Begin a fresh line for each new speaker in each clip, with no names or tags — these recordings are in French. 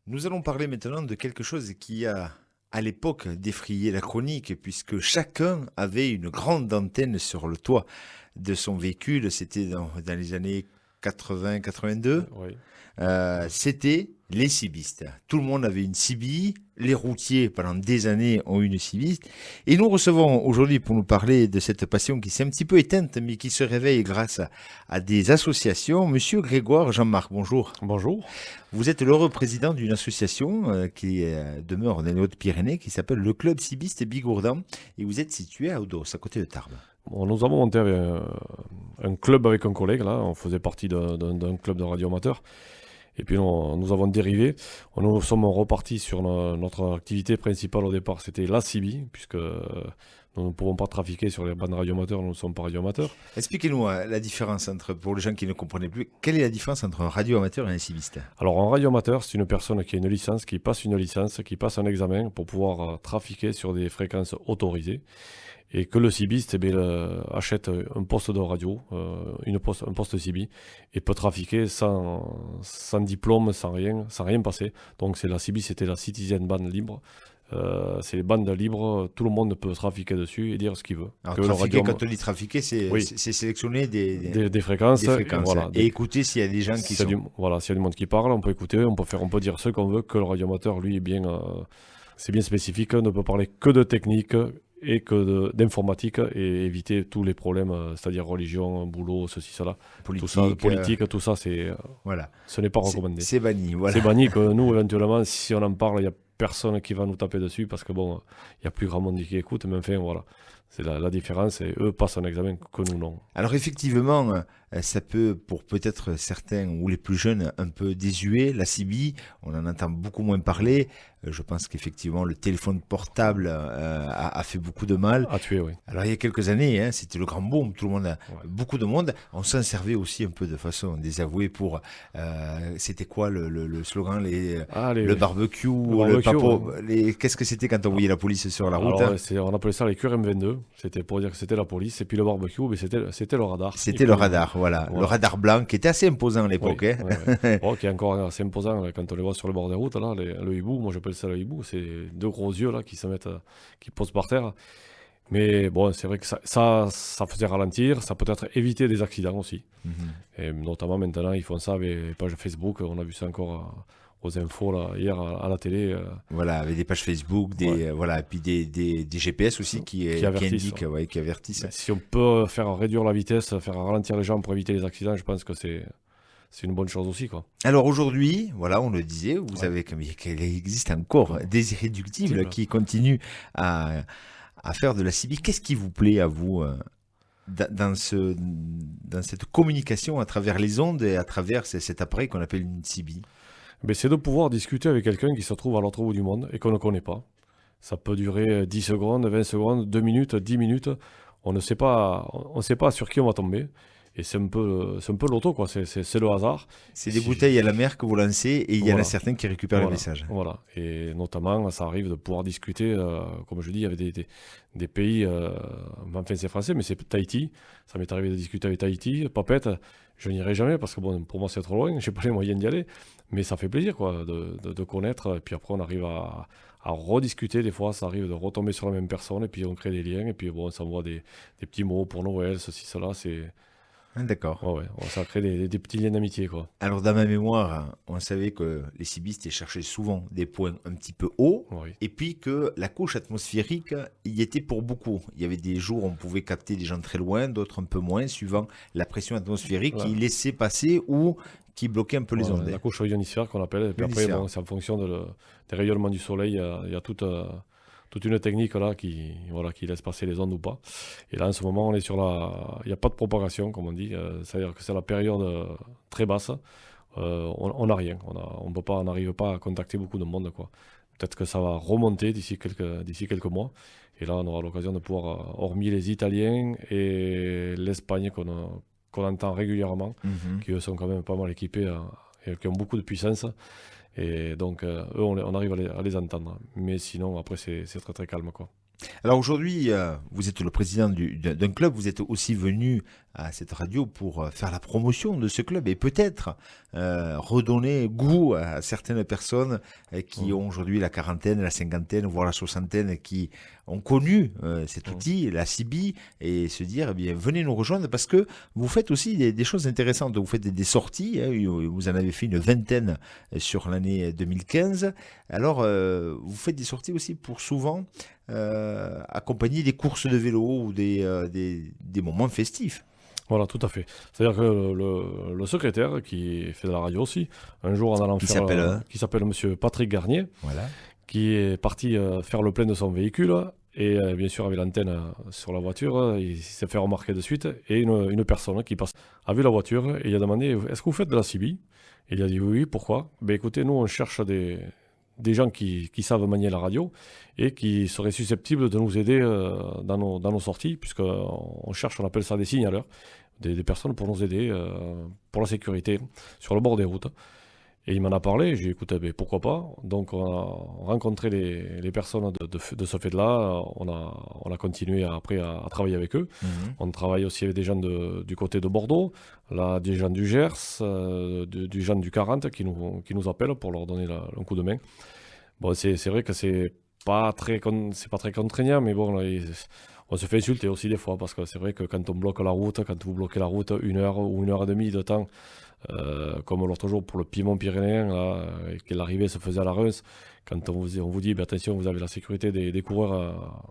Nous allons parler maintenant de quelque chose qui a, à l'époque, défrayé la chronique, puisque chacun avait une grande antenne sur le toit de son véhicule. C'était dans les années 80-82.
Oui.
C'était les cibistes. Tout le monde avait une cibi. Les routiers, pendant des années, ont eu une cibiste. Et nous recevons aujourd'hui pour nous parler de cette passion qui s'est un petit peu éteinte, mais qui se réveille grâce à des associations. Monsieur Grégoire Jean-Marc, bonjour.
Bonjour.
Vous êtes l'heureux président d'une association qui demeure dans les Hautes-Pyrénées, qui s'appelle le Club Cibiste Bigourdan. Et vous êtes situé à Audos, à côté de Tarbes.
Bon, nous avons monté un club avec un collègue, là. On faisait partie d'un club de radio amateur. Et puis nous avons dérivé. Nous sommes repartis sur notre activité principale au départ. C'était la CIBI, puisque nous ne pouvons pas trafiquer sur les bandes radioamateurs. Nous ne sommes pas radioamateurs.
Expliquez-nous la différence entre, pour les gens qui ne comprenaient plus, quelle est la différence entre un radioamateur et un cibiste?
Alors, un radioamateur, c'est une personne qui a une licence, qui passe une licence, qui passe un examen pour pouvoir trafiquer sur des fréquences autorisées. Et que le cibiste achète un poste de radio, un poste CB, et peut trafiquer sans diplôme, sans rien passer. Donc la CB, c'était la Citizen Band libre. C'est les bandes libres, tout le monde peut trafiquer dessus et dire ce qu'il veut.
Alors,
Que
trafiquer, quand on dit trafiquer, c'est sélectionner
des fréquences.
des fréquences.
Voilà,
et écouter s'il y a des gens qui sont...
Voilà, s'il y a du monde qui parle, on peut écouter, on peut dire ce qu'on veut, que le radioamateur, lui, c'est bien spécifique, ne peut parler que de technique et que d'informatique et éviter tous les problèmes, c'est-à-dire religion, boulot, ceci, cela. Politique, tout ça,
voilà.
Ce n'est pas recommandé.
C'est banni, voilà.
C'est banni que nous, éventuellement, si on en parle, il n'y a personne qui va nous taper dessus parce que bon, il n'y a plus grand monde qui écoute, mais enfin, voilà. C'est la différence et eux passent un examen que nous, non.
Alors effectivement, ça peut, pour peut-être certains ou les plus jeunes, un peu désuet, la CB, on en entend beaucoup moins parler. Je pense qu'effectivement, le téléphone portable a fait beaucoup de mal.
À tuer, oui.
Alors il y a quelques années, c'était le grand boom, tout le monde, beaucoup de monde. On s'en servait aussi un peu de façon désavouée pour, c'était quoi le slogan, le barbecue, le papo, qu'est-ce que c'était quand on voyait la police sur la route?
Alors, on appelait ça les QRM22, c'était pour dire que c'était la police, et puis le barbecue, mais c'était le radar.
C'était le radar, voilà. Le radar blanc qui était assez imposant à l'époque.
Oh, qui est encore assez imposant quand on les voit sur le bord des routes, là, le hibou, moi j'appelle ça le hibou, c'est deux gros yeux là qui posent par terre. Mais bon, c'est vrai que ça faisait ralentir, ça peut-être éviter des accidents aussi. Et notamment maintenant, ils font ça avec les pages Facebook, on a vu ça encore aux infos là, hier à la télé.
Voilà, avec des pages Facebook, voilà, et puis des GPS aussi qui indiquent, qui avertissent.
Si on peut faire réduire la vitesse, faire ralentir les gens pour éviter les accidents, je pense que c'est une bonne chose aussi, quoi.
Alors aujourd'hui, voilà, on le disait, vous avez qu'il existe encore des irréductibles qui continuent à faire de la CB. Qu'est-ce qui vous plaît à vous dans cette communication à travers les ondes et à travers cet appareil qu'on appelle une CB?
C'est de pouvoir discuter avec quelqu'un qui se trouve à l'autre bout du monde et qu'on ne connaît pas. Ça peut durer 10 secondes, 20 secondes, 2 minutes, 10 minutes. On ne sait pas sur qui on va tomber. Et c'est un peu l'auto, quoi. C'est le hasard.
C'est des bouteilles à la mer que vous lancez et il y en a certains qui récupèrent le message.
Voilà. Et notamment, ça arrive de pouvoir discuter, comme je dis, avec des pays, enfin c'est français, mais c'est Tahiti. Ça m'est arrivé de discuter avec Tahiti. Papette, je n'irai jamais parce que bon, pour moi c'est trop loin, je n'ai pas les moyens d'y aller. Mais ça fait plaisir, quoi, de connaître. Et puis après, on arrive à rediscuter. Des fois, ça arrive de retomber sur la même personne et puis on crée des liens. Et puis bon, on s'envoie des petits mots pour Noël, ceci, cela.
D'accord.
Ça crée des petits liens d'amitié, quoi.
Alors, dans ma mémoire, on savait que les cibistes cherchaient souvent des points un petit peu hauts, et puis que la couche atmosphérique y était pour beaucoup. Il y avait des jours où on pouvait capter des gens très loin, d'autres un peu moins, suivant la pression atmosphérique qui laissait passer ou qui bloquait un peu les ondes.
La couche ionosphérique qu'on appelle, et puis après, c'est en fonction des rayonnements du soleil, il y a toute une technique là qui laisse passer les ondes ou pas. Et là, en ce moment, on est il n'y a pas de propagation, comme on dit. C'est-à-dire que c'est la période très basse. On n'a rien. On n'arrive pas à contacter beaucoup de monde, quoi. Peut-être que ça va remonter d'ici quelques mois. Et là, on aura l'occasion de pouvoir, hormis les Italiens et l'Espagne qu'on entend régulièrement, qui eux sont quand même pas mal équipés et qui ont beaucoup de puissance. Et donc, eux, on arrive à les entendre. Mais sinon, après, c'est très très calme, quoi.
Alors aujourd'hui, vous êtes le président d'un club, vous êtes aussi venu à cette radio pour faire la promotion de ce club et peut-être redonner goût à certaines personnes qui ont aujourd'hui la quarantaine, la cinquantaine, voire la soixantaine, qui ont connu cet outil, la CIBI, et se dire, eh bien, venez nous rejoindre parce que vous faites aussi des choses intéressantes. Vous faites des sorties, hein, vous en avez fait une vingtaine sur l'année 2015. Alors, vous faites des sorties aussi pour souvent accompagner des courses de vélo ou des moments festifs.
Voilà, tout à fait. C'est-à-dire que le secrétaire qui fait de la radio aussi, un jour en allant qui s'appelle Monsieur Patrick Garnier,
voilà,
qui est parti faire le plein de son véhicule et bien sûr avec l'antenne sur la voiture, il s'est fait remarquer de suite et une personne qui passe a vu la voiture et il a demandé est-ce que vous faites de la CIBI? Et il a dit oui, pourquoi? Ben écoutez, nous on cherche des gens qui savent manier la radio et qui seraient susceptibles de nous aider dans nos sorties, puisqu'on cherche, on appelle ça des signaleurs, des personnes pour nous aider pour la sécurité sur le bord des routes. Et il m'en a parlé, j'ai dit écoute, pourquoi pas. Donc on a rencontré les personnes de ce fait-là, on a continué après à travailler avec eux. On travaille aussi avec des gens du côté de Bordeaux, là, des gens du Gers, des gens du 40 qui nous appellent pour leur donner un coup de main. Bon, c'est vrai que c'est pas très contraignant, mais bon, là, on se fait insulter aussi des fois, parce que c'est vrai que quand on bloque la route, quand vous bloquez la route 1 heure ou 1h30 de temps, comme l'autre jour pour le Piémont-Pyrénéen, et que l'arrivée se faisait à la Reims, quand on vous dit attention, vous avez la sécurité des coureurs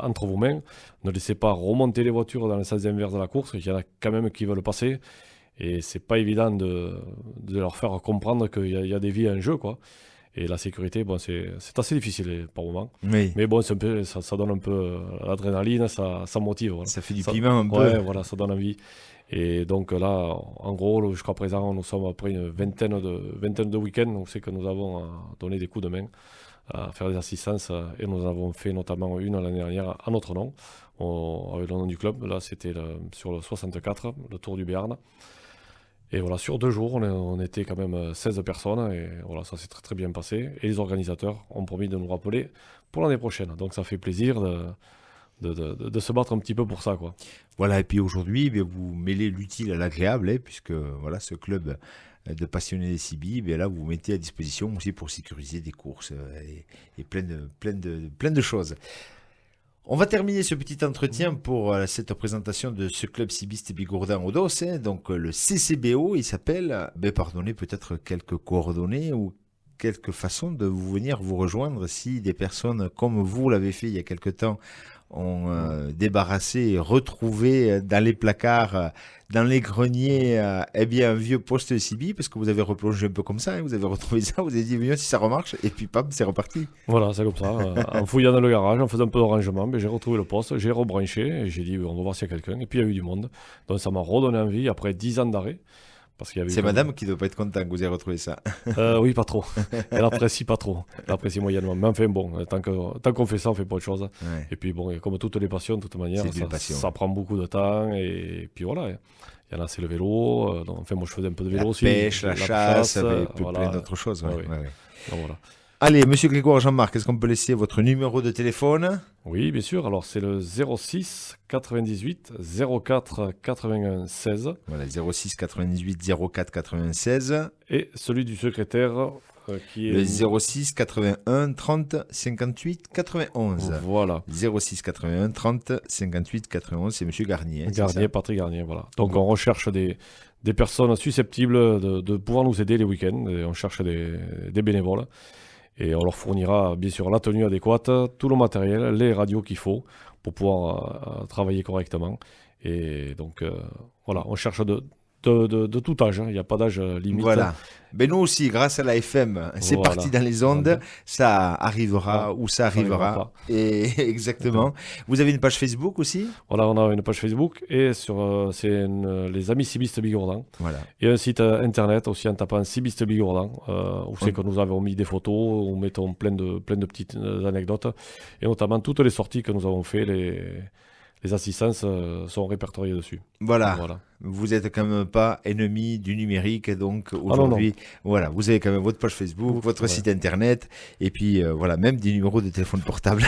entre vos mains, ne laissez pas remonter les voitures dans le sens inverse de la course, il y en a quand même qui veulent passer, et c'est pas évident de leur faire comprendre qu'il y a des vies en jeu, quoi. Et la sécurité, bon, c'est assez difficile par moment.
Oui.
Mais bon, ça donne un peu l'adrénaline, ça motive. Voilà.
Ça fait du piment un peu.
Ouais, voilà, ça donne envie. Et donc là, en gros, jusqu'à présent, nous sommes après une vingtaine de week-ends. On sait que nous avons donné des coups de main à faire des assistances. Et nous avons fait notamment une l'année dernière à notre nom, avec le nom du club. Là, c'était sur le 64, le Tour du Béarn. Et voilà, sur 2 jours, on était quand même 16 personnes et voilà, ça s'est très très bien passé. Et les organisateurs ont promis de nous rappeler pour l'année prochaine. Donc ça fait plaisir de se battre un petit peu pour ça, quoi.
Voilà, et puis aujourd'hui, vous mêlez l'utile à l'agréable, hein, puisque voilà, ce club de passionnés des CIBI, là, vous vous mettez à disposition aussi pour sécuriser des courses et plein de choses. On va terminer ce petit entretien pour cette présentation de ce club cibiste Bigourdan-Odos, hein, donc le CCBO, il s'appelle. Pardonnez, peut-être quelques coordonnées ou quelques façons de venir vous rejoindre si des personnes comme vous l'avez fait il y a quelque temps ont débarrassé et retrouvé dans les placards, dans les greniers, un vieux poste CIBI, parce que vous avez replongé un peu comme ça, hein, vous avez retrouvé ça, vous avez dit si ça remarche, et puis pam, c'est reparti.
Voilà, c'est comme ça. En fouillant dans le garage, en faisant un peu de rangement, j'ai retrouvé le poste, j'ai rebranché, et j'ai dit on va voir s'il y a quelqu'un, et puis il y a eu du monde. Donc ça m'a redonné envie, après 10 ans d'arrêt.
C'est madame qui ne doit pas être contente que vous ayez retrouvé ça.
Oui, pas trop. Elle apprécie pas trop. Elle apprécie moyennement. Mais enfin, bon, tant qu'on fait ça, on fait pas autre chose. Ouais. Et puis, bon, comme toutes les passions, de toute manière, ça prend beaucoup de temps. Et puis voilà. Il y en a, c'est le vélo. Enfin, moi, je faisais un peu de vélo aussi.
Pêche, la chasse, voilà. Plein d'autres choses. Ouais.
Ouais. Donc, voilà.
Allez, monsieur Grégoire Jean-Marc, est-ce qu'on peut laisser votre numéro de téléphone?
Oui, bien sûr. Alors, c'est le 06 98 04 81 16.
Voilà, 06 98 04 96.
Et celui du secrétaire qui est...
Le 06 81 30 58 91.
Voilà.
06 81 30 58 91, c'est monsieur Garnier.
Garnier, Patrick Garnier, voilà. Donc, on recherche des personnes susceptibles de pouvoir nous aider les week-ends. Et on cherche des bénévoles. Et on leur fournira bien sûr la tenue adéquate, tout le matériel, les radios qu'il faut pour pouvoir travailler correctement. Et donc voilà, on cherche de tout âge, hein. Il n'y a pas d'âge limite.
Voilà. Mais nous aussi, grâce à la FM, c'est parti dans les ondes, ça arrivera où ça arrivera. Et exactement. Vous avez une page Facebook aussi?
Voilà, on a une page Facebook et c'est les Amis Cibistes Bigourdan.
Voilà.
Et un site internet aussi en tapant Cibistes Bigourdan, où c'est que nous avons mis des photos, où nous mettons plein de petites anecdotes, et notamment toutes les sorties que nous avons fait, les assistances sont répertoriées dessus.
Voilà. Vous n'êtes quand même pas ennemi du numérique, donc aujourd'hui, voilà, vous avez quand même votre page Facebook, votre site internet, et puis voilà, même des numéros de téléphone portable.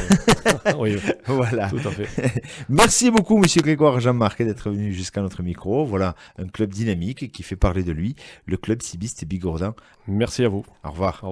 Oui,
voilà.
Tout à fait.
Merci beaucoup, Monsieur Grégoire Jean-Marc, d'être venu jusqu'à notre micro. Voilà, un club dynamique qui fait parler de lui, le club Cibiste Bigourdan.
Merci à vous.
Au revoir.